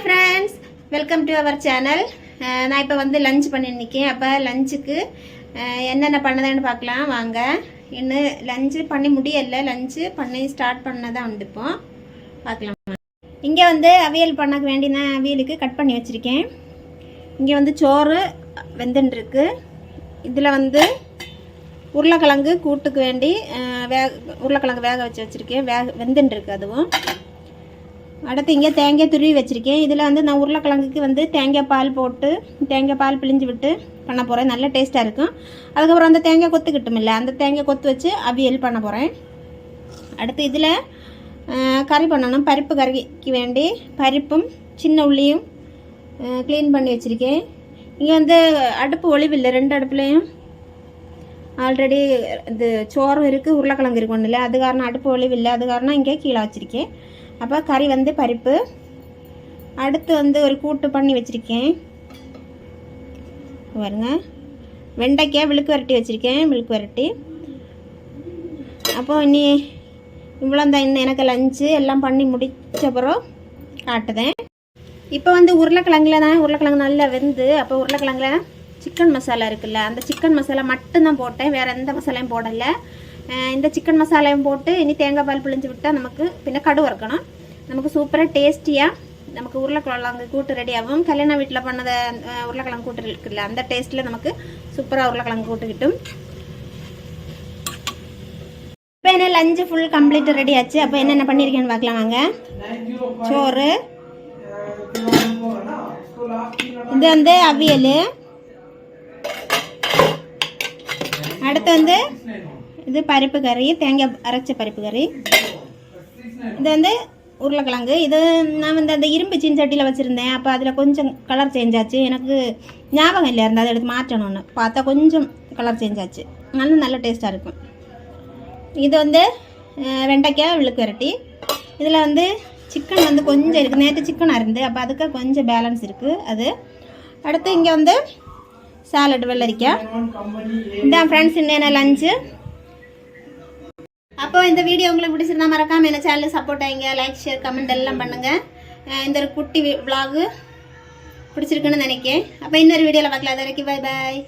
friends, welcome to our channel. நான் இப்போ வந்து லஞ்ச் பண்ணிருக்கேன். அப்போ லஞ்சுக்கு என்னென்ன பண்ணதுன்னு பார்க்கலாம் வாங்க. இன்னும் லஞ்ச் பண்ணி முடியல, லஞ்ச் பண்ணி ஸ்டார்ட் பண்ணதான் வந்து இப்போ பார்க்கலாம். இங்கே வந்து அவியல் பண்ண வேண்டிய அவியலுக்கு கட் பண்ணி வச்சுருக்கேன். இங்கே வந்து சோறு வெந்துட்டுருக்கு. இதில் வந்து உருளைக்கிழங்கு கூட்டுக்கு வேண்டி உருளைக்கிழங்கு வேக வச்சுருக்கேன். வெந்துட்டுருக்கு அதுவும். அடுத்து இங்கே தேங்காய் துருவி வச்சுருக்கேன். இதில் வந்து நான் உருளைக்கிழங்குக்கு வந்து தேங்காய் பால் பிழிஞ்சு விட்டு பண்ண போகிறேன். நல்ல டேஸ்ட்டாக இருக்கும். அதுக்கப்புறம் அந்த தேங்காய் கொத்து கிட்டுமில்ல, அந்த தேங்காய் கொத்து வச்சு அவியல் பண்ண போகிறேன். அடுத்து இதில் கறி பண்ணணும். பருப்பு கறிக்கு வேண்டி பருப்பும் சின்ன உள்ளியும் க்ளீன் பண்ணி வச்சுருக்கேன். இங்கே வந்து அடுப்பு ஒளிவில்லை, 2 அடுப்புலையும் ஆல்ரெடி இது சோறும் இருக்குது, உருளைக்கிழங்கு இருக்கு ஒன்றும் இல்லை. அது காரணம் அடுப்பு ஒளிவில்லை, அது காரணம் இங்கே கீழே வச்சுருக்கேன். அப்போ கறி வந்து பருப்பு. அடுத்து வந்து ஒரு கூட்டு பண்ணி வச்சுருக்கேன் பாருங்க. வெண்டைக்காய் விழுக்கு வரட்டி வச்சுருக்கேன், விழுக்கு வரட்டி. அப்போ இனி இவ்வளோ தான் இன்னும் எனக்கு லஞ்சு எல்லாம் பண்ணி முடிச்ச அப்புறம் காட்டுதேன். இப்போ வந்து உருளைக்கிழங்கு நல்லா வெந்து, அப்போ உருளைக்கிழங்குல சிக்கன் மசாலா இருக்குல்ல, அந்த சிக்கன் மசாலா மட்டும்தான் போட்டேன், வேறு எந்த மசாலையும் போடலை. இந்த சிக்கன் மசாலையும் போட்டு இனி தேங்காய் பால் பிழிஞ்சு விட்டால் நமக்கு பின்ன கடு வறுக்கணும். நமக்கு சூப்பராக டேஸ்டியாக நமக்கு உருளைக்கிழங்கு கூட்டு ரெடி ஆகும். கல்யாண வீட்டில் பண்ணத உருளைக்கிழங்கு கூட்டு இருக்குல்ல, அந்த டேஸ்ட்டில் நமக்கு சூப்பராக உருளைக்கிழங்கு கூட்டு கிட்டும். இப்போ என்ன லஞ்சு ஃபுல் கம்ப்ளீட் ரெடி ஆச்சு. அப்போ என்னென்ன பண்ணியிருக்கேன்னு பார்க்கலாம் வாங்க. சோறு, இது வந்து அவியல், அடுத்து வந்து இது பருப்பு கறி, தேங்காய் அரைச்ச பருப்பு கறி. இது வந்து உருளைக்கிழங்கு. இது நான் வந்து அந்த இரும்பு சீன்சட்டியில் வச்சுருந்தேன். அப்போ அதில் கொஞ்சம் கலர் சேஞ்ச் ஆச்சு. எனக்கு ஞாபகம் இல்லை இருந்தால் அதை எடுத்து மாற்றணும்னு பார்த்தா கொஞ்சம் கலர் சேஞ்ச் ஆச்சு. நல்ல டேஸ்ட்டாக இருக்கும். இது வந்து வெண்டைக்காய் விழுக்கு வரட்டி. இதில் வந்து சிக்கன் வந்து கொஞ்சம் இருக்குது, நேற்று சிக்கனாக இருந்து, அப்போ அதுக்கு கொஞ்சம் பேலன்ஸ் இருக்குது அது. அடுத்து இங்கே வந்து சாலட் வெள்ளரிக்காய். இதான் ஃப்ரெண்ட்ஸ் இன்னும் லஞ்சு. அப்போ இந்த வீடியோ உங்களுக்கு பிடிச்சிருந்தா மறக்காம என்ன சேனலுக்கு சப்போர்ட் ஆகிங்க, லைக் ஷேர் கமெண்ட் எல்லாம் பண்ணுங்கள். இந்த ஒரு குட்டி விளாகு பிடிச்சிருக்குன்னு நினைக்கிறேன். அப்போ இன்னொரு வீடியோவில் பார்க்கலாம். அது வரைக்கும் பை பாய்.